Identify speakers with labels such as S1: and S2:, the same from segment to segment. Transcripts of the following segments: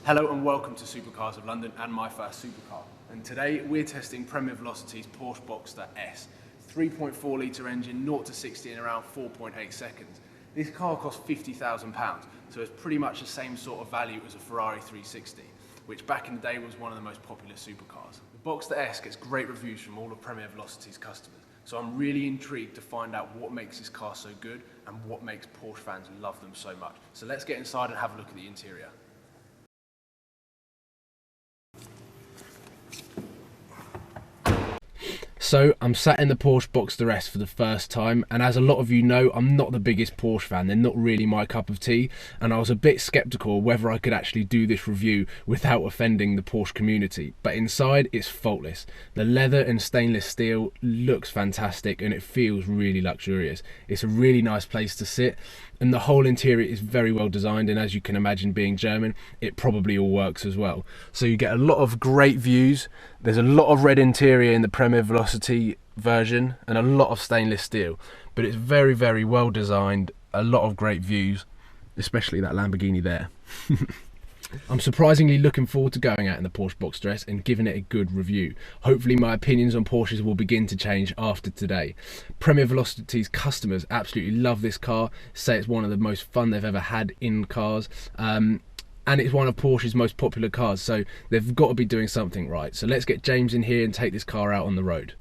S1: Hello and welcome to Supercars of London and my first supercar. And today we're testing Premier Velocity's Porsche Boxster S. 3.4 litre engine, 0 to 60 in around 4.8 seconds. This car costs £50,000, so it's pretty much the same sort of value as a Ferrari 360, which back in the day was one of the most popular supercars. The Boxster S gets great reviews from all of Premier Velocity's customers, so I'm really intrigued to find out what makes this car so good and what makes Porsche fans love them so much. So let's get inside and have a look at the interior. So I'm sat in the Porsche Boxster S for the first time, and as a lot of you know, I'm not the biggest Porsche fan. They're not really my cup of tea, and I was a bit skeptical whether I could actually do this review without offending the Porsche community. But inside, it's faultless. The leather and stainless steel looks fantastic and it feels really luxurious. It's a really nice place to sit, and the whole interior is very well designed, and as you can imagine, being German, it probably all works as well. So you get a lot of great views. There's a lot of red interior in the Premier Velocity version and a lot of stainless steel, but it's very, very well designed, a lot of great views, especially that Lamborghini there. I'm surprisingly looking forward to going out in the Porsche Boxster S and giving it a good review. Hopefully my opinions on Porsches will begin to change after today. Premier Velocity's customers absolutely love this car, say it's one of the most fun they've ever had in cars, and it's one of Porsche's most popular cars, so they've got to be doing something right. So let's get James in here and take this car out on the road.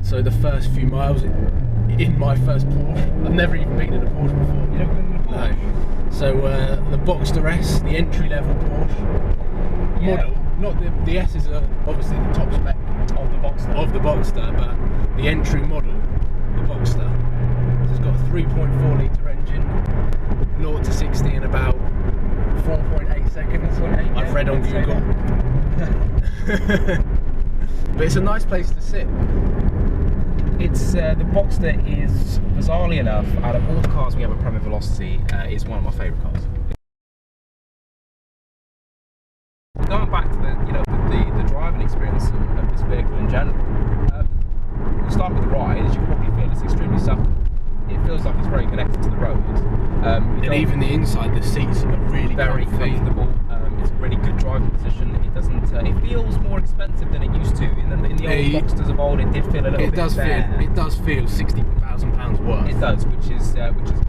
S1: So the first few miles in my first Porsche. I've never even been in a Porsche before.
S2: You never been in a Porsche?
S1: No. So the Boxster S, the entry-level Porsche model. Not the S is obviously the top spec of the Boxster, but the entry model, the Boxster. So it's got a 3.4 litre engine, 0 to 60 in about 4.8 seconds. I've read on Google. But it's a nice place to sit.
S2: It's the Boxster is, bizarrely enough, out of all the cars we have at Premier Velocity, is one of my favourite cars. Going back to the driving experience of this vehicle in general, we'll start with the ride. As you can probably feel, it's extremely supple. It feels like it's very connected to the road.
S1: And even the inside, the seats are really
S2: very comfortable. It's a really good driving position. It doesn't. It feels more expensive than it used to. In the old Boxsters of old, it did feel a little bit bare.
S1: It does feel £60,000 worth.
S2: It does, which is good.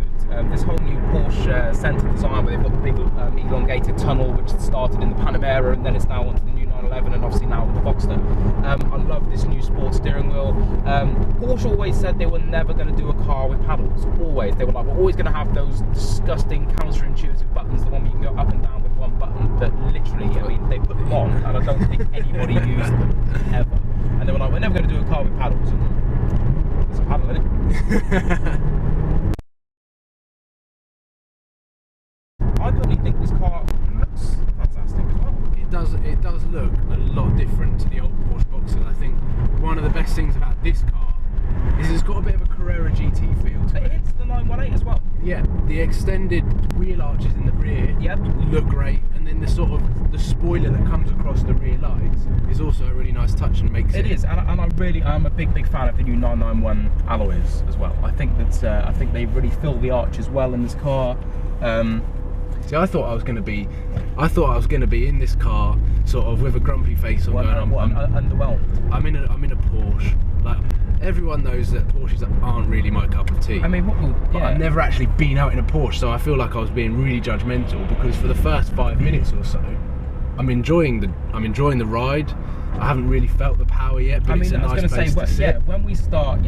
S2: This whole new Porsche centre design, where they've got the big elongated tunnel, which started in the Panamera and then it's now onto the new 911 and obviously now with the Boxster. I love this new sports steering wheel. Porsche always said they were never going to do a car with paddles. Always. They were like, we're always going to have those disgusting counterintuitive buttons, the one where you can go up and down with one button, that literally, I mean, they put them on and I don't think anybody used them ever. And they were like, we're never going to do a car with paddles. And it's a paddle, isn't it? I personally think this car looks fantastic as well.
S1: It does look a lot different to the old Porsche Boxster. I think one of the best things about this car is it's got a bit of a Carrera GT feel to it.
S2: It's the 918 as well.
S1: Yeah, the extended wheel arches in the rear look great, and then the spoiler that comes across the rear lights is also a really nice touch and makes it.
S2: It is, and I'm a big fan of the new 991 alloys as well. I think that I think they really fill the arches well in this car.
S1: See, I thought I was going to be in this car sort of with a grumpy face on, going, I'm
S2: underwhelmed.
S1: I'm in a Porsche. Like, everyone knows that Porsches aren't really my cup of tea.
S2: I mean,
S1: but I've never actually been out in a Porsche, so I feel like I was being really judgmental, because for the first 5 minutes or so, I'm enjoying the ride. I haven't really felt the power yet, but it's a nice place to sit.
S2: Yeah, when we start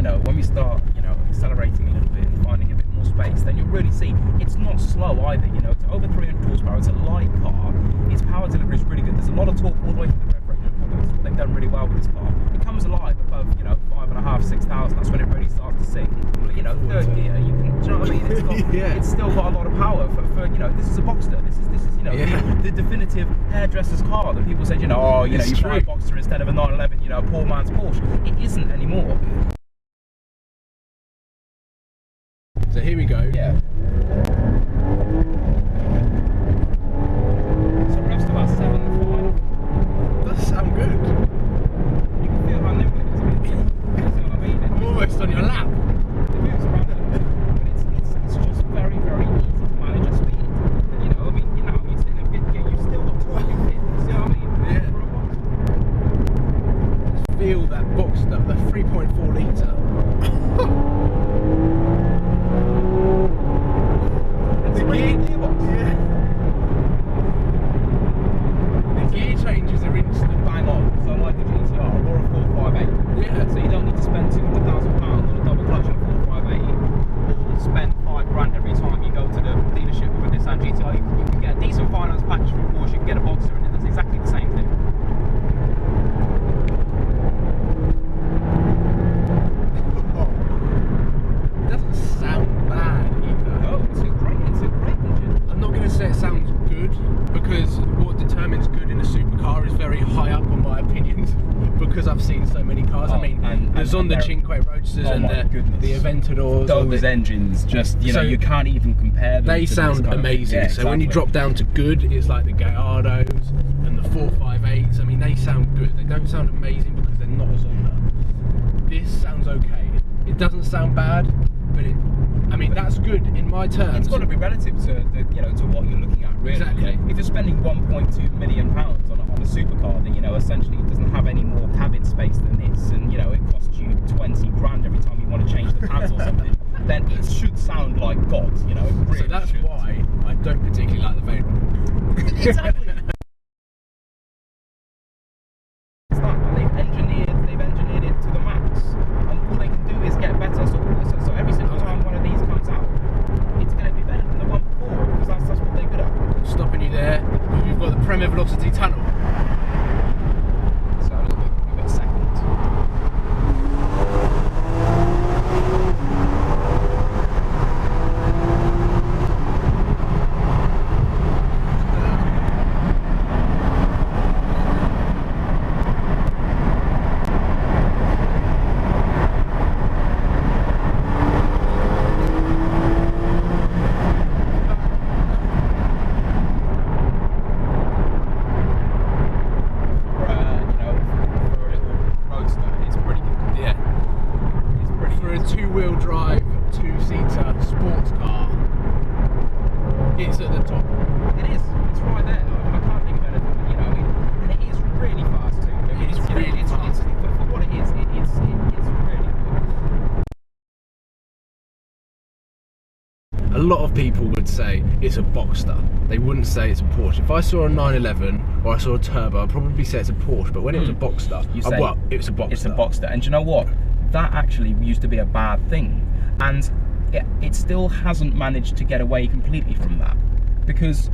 S2: accelerating a little bit and finding a bit more space, then you'll really see it's not slow either. It's over 300 horsepower. It's a light car. Its power delivery is really good. There's a lot of torque all the way to the rev range. That's what they've done really well with this car. It comes alive above 5.5, 6,000. That's when it really starts to sink. But third gear, you can. Do you know what I mean? It's still got a lot of power for this is a Boxster. This is the definitive hairdresser's car that people said, you buy a Boxster instead of a 911, poor man's Porsche. It isn't anymore.
S1: So here we go.
S2: Yeah. So revs to about 7.5.
S1: Does sound good.
S2: You can feel how nimble it is. You see what I mean?
S1: I'm almost on your lap.
S2: It moves around a little bit, but it's just very, very easy to manage a speed. You know, I mean, you sit in a fifth gear, you've still got driving fit. You see what I mean?
S1: Yeah.
S2: For a Boxster.
S1: Just feel that Boxster, the 3.4 litre.
S2: It's a really good gearbox.
S1: Yeah. The gear changes are instant.
S2: Bang on. So like a GTR or a 458.
S1: Yeah.
S2: So you don't need to spend £200,000 on a double clutch and a 458, or spend £5,000 every time you go to the dealership with a Nissan GTR. You can get a decent finance package from Porsche. You can get a Boxster, and it does exactly the same thing.
S1: It doesn't sound bad either.
S2: No, it's a great engine.
S1: I'm not going to say it sounds good, because what determines good in a supercar is very high up on my opinions, because I've seen so many cars. I mean, there's on the Cinque Roadsters and the Aventadors.
S2: Those engines, just, you know, you can't even compare them.
S1: They sound amazing.
S2: Yeah,
S1: so when you drop down to good, it's like the Gallardos and the 458s. I mean, they sound good. They don't sound amazing because they're not as on. This sounds okay. It doesn't sound bad, but I mean, that's good in my terms.
S2: It's got to be relative to to what you're looking at, really.
S1: Exactly.
S2: You know, if you're spending £1.2 million on a supercar, then essentially it doesn't have any more cabin space than this, and it costs you £20,000 every time you want to change the pads or something. Then it should sound like God. It really
S1: so that's
S2: should.
S1: why I don't particularly like the Veyron.
S2: Exactly. It's that, and they've engineered it to the max, and all they can do is get better. So every single time one of these comes out, it's going to be better than the one before, because that's what they're good at.
S1: Stopping you there, we've got the Premier Velocity tunnel.
S2: So give it a second.
S1: Two-wheel drive, two-seater sports car. It's at the top.
S2: It is. It's right there. I can't think of anything. And it is really fast too. I mean,
S1: It's really fast.
S2: For what it is, it's really good.
S1: A lot of people would say it's a Boxster. They wouldn't say it's a Porsche. If I saw a 911 or I saw a turbo, I'd probably say it's a Porsche. But when it was a Boxster,
S2: You say
S1: it's a Boxster.
S2: It's a Boxster. And do you know what? That actually used to be a bad thing, and it still hasn't managed to get away completely from that, because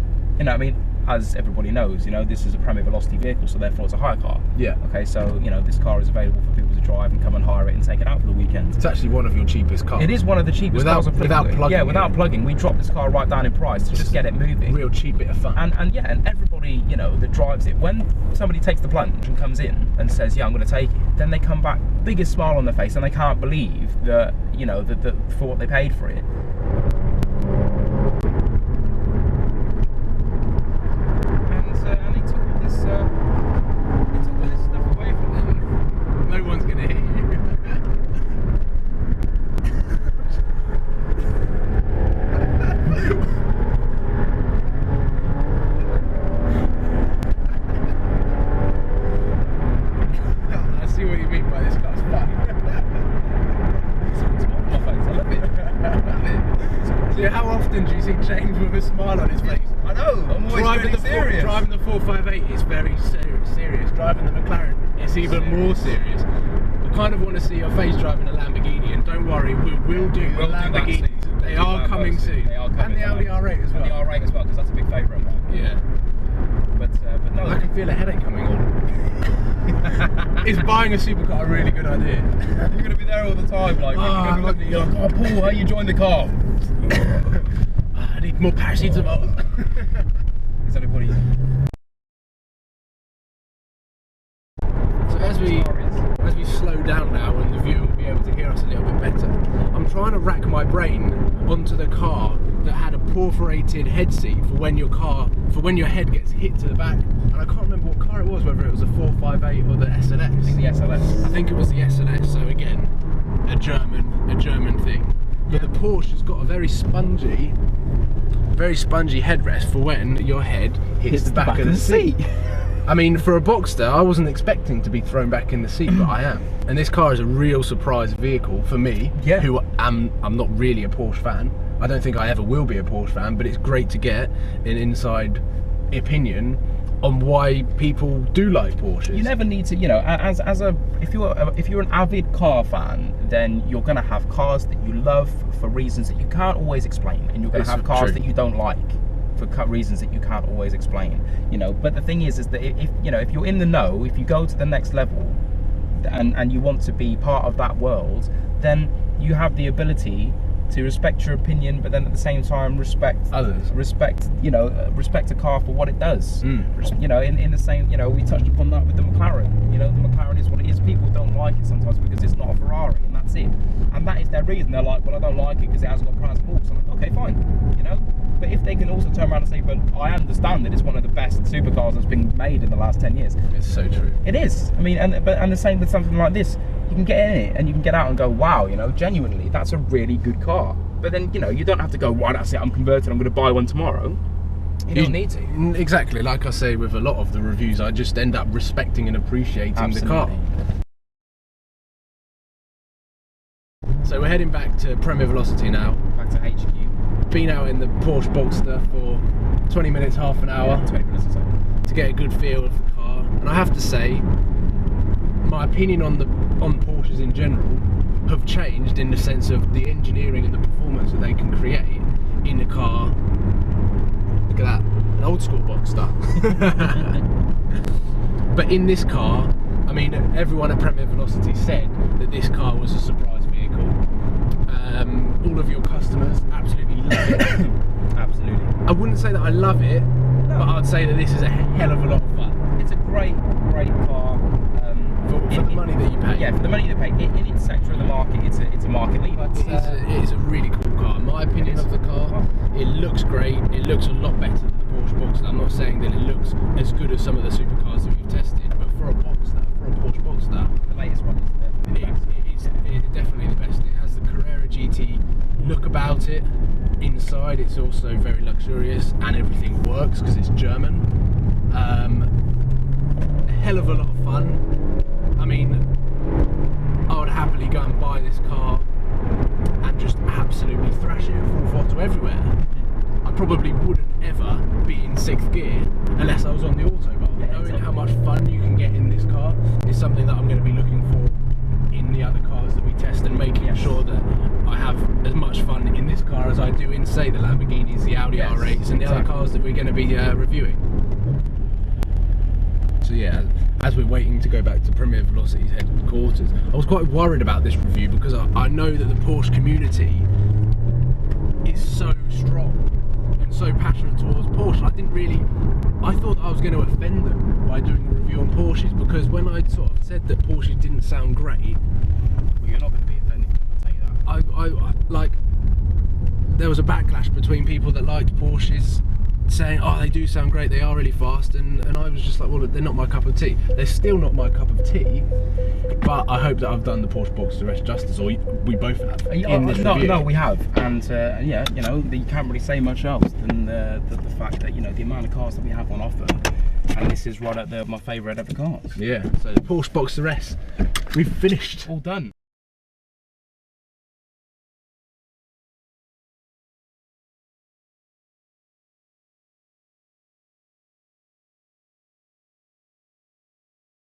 S2: as everybody knows, this is a Premier Velocity vehicle, so therefore it's a hire car.
S1: Yeah.
S2: Okay, so this car is available for people to drive and come and hire it and take it out for the weekend.
S1: It's actually one of your cheapest cars.
S2: It is one of the cheapest cars
S1: without plugging.
S2: Yeah, without plugging. We dropped this car right down in price to just get it moving.
S1: Real cheap bit of fun.
S2: And everybody that drives it, when somebody takes the plunge and comes in and says, yeah, I'm going to take it, then they come back biggest smile on their face, and they can't believe that that for what they paid for it. And he took all this stuff away from them.
S1: No one's gonna hit you. I see what you mean by this car's fun.
S2: I love it.
S1: So how often do you see James with a smile on his face?
S2: I know, I'm always really serious.
S1: Driving the 458 is very serious. Driving the McLaren, it's even more serious. I kind of want to see your face driving a Lamborghini, and don't worry, we'll do the Lamborghinis. They are coming soon.
S2: They are coming.
S1: And the Audi R8 as well.
S2: And the R8 as well, because that's a big favourite of mine.
S1: Yeah.
S2: But no,
S1: I can feel a headache coming on. Is buying a supercar a really good idea?
S2: You're going to be there all the time, like, you're going to be looking at you like, oh, Paul, how you joined the car?
S1: I need more paracetamol.
S2: Is anybody?
S1: So as we slow down now, and the viewer will be able to hear us a little bit better, I'm trying trying to rack my brain onto the car that had a perforated head seat for when your head gets hit to the back. And I can't remember what car it was, whether it was a 458 or the SLS.
S2: I think the SLS.
S1: I think it was the SLS. So again, a German thing. But the Porsche has got a very spongy headrest for when your head hits the back of the seat. I mean, for a Boxster, I wasn't expecting to be thrown back in the seat, but I am. And this car is a real surprise vehicle for me, who I'm not really a Porsche fan. I don't think I ever will be a Porsche fan, but it's great to get an inside opinion on why people do like Porsches.
S2: You never need to, you know, if you're an avid car fan, then you're going to have cars that you love for reasons that you can't always explain, and you're going to have cars that you don't like for reasons that you can't always explain, you know. But the thing is that if you're in the know, if you go to the next level and you want to be part of that world, then you have the ability to respect your opinion, but then at the same time respect others. Respect a car for what it does. You know, in the same, you know, we touched upon that with the McLaren. You know, the McLaren is what it is. People don't like it sometimes because it's not a Ferrari, and that's it. And that is their reason. They're like, well, I don't like it because it hasn't got transport. So I'm like, okay, fine. You know, but if they can also turn around and say, but I understand that it's one of the best supercars that's been made in the last 10 years.
S1: It's so true.
S2: It is. I mean, and the same with something like this. You can get in it and you can get out and go, wow, you know, genuinely, that's a really good car. But then, you know, you don't have to go, right, that's it, I'm converted, I'm going to buy one tomorrow. You don't need to.
S1: Exactly, like I say with a lot of the reviews, I just end up respecting and appreciating the car. So we're heading back to Premier Velocity now.
S2: Back to HQ.
S1: Been out in the Porsche Boxster for 20 minutes, half an hour.
S2: Yeah, 20 minutes or so.
S1: To get a good feel of the car. And I have to say, my opinion on Porsches in general have changed in the sense of the engineering and the performance that they can create in a car. Look at that, an old school Boxster. But in this car, I mean, everyone at Premier Velocity said that this car was a surprise vehicle. All of your customers absolutely love it.
S2: Absolutely.
S1: I wouldn't say that I love it, but I'd say that this is a hell of a lot of fun.
S2: It's a great car.
S1: For the money that you pay.
S2: Yeah, for the money you pay. In its sector of the market, it's a market leader.
S1: It is a really cool car. My opinion of the car, it looks great. It looks a lot better than the Porsche Boxster. I'm not saying that it looks as good as some of the supercars that we've tested, but for a Porsche Boxster,
S2: the latest one is
S1: it's definitely the best. It has the Carrera GT look about it. Inside, it's also very luxurious, and everything works because it's German. A hell of a lot of fun. I mean, I would happily go and buy this car and just absolutely thrash it full throttle everywhere. I probably wouldn't ever be in 6th gear unless I was on the autobahn. Knowing how much fun you can get in this car is something that I'm going to be looking for in the other cars that we test, and making sure that I have as much fun in this car as I do in, say, the Lamborghinis, the Audi R8s, and the other cars that we're going to be reviewing. So yeah, as we're waiting to go back to Premier Velocity's headquarters, I was quite worried about this review because I know that the Porsche community is so strong and so passionate towards Porsche. I thought I was going to offend them by doing a review on Porsches, because when I sort of said that Porsches didn't sound great,
S2: well, you're not going to be offended, I'll tell you that.
S1: I like, there was a backlash between people that liked Porsches saying, oh, they do sound great, they are really fast, and I was just like, well, they're not my cup of tea. They're still not my cup of tea, but I hope that I've done the Porsche Boxster S justice, or we both have, in this review.
S2: No, we have, and yeah, you know, you can't really say much else than the fact that, you know, the amount of cars that we have on offer, and this is right at my favourite ever cars.
S1: Yeah, so the Porsche Boxster S, we've finished.
S2: All done.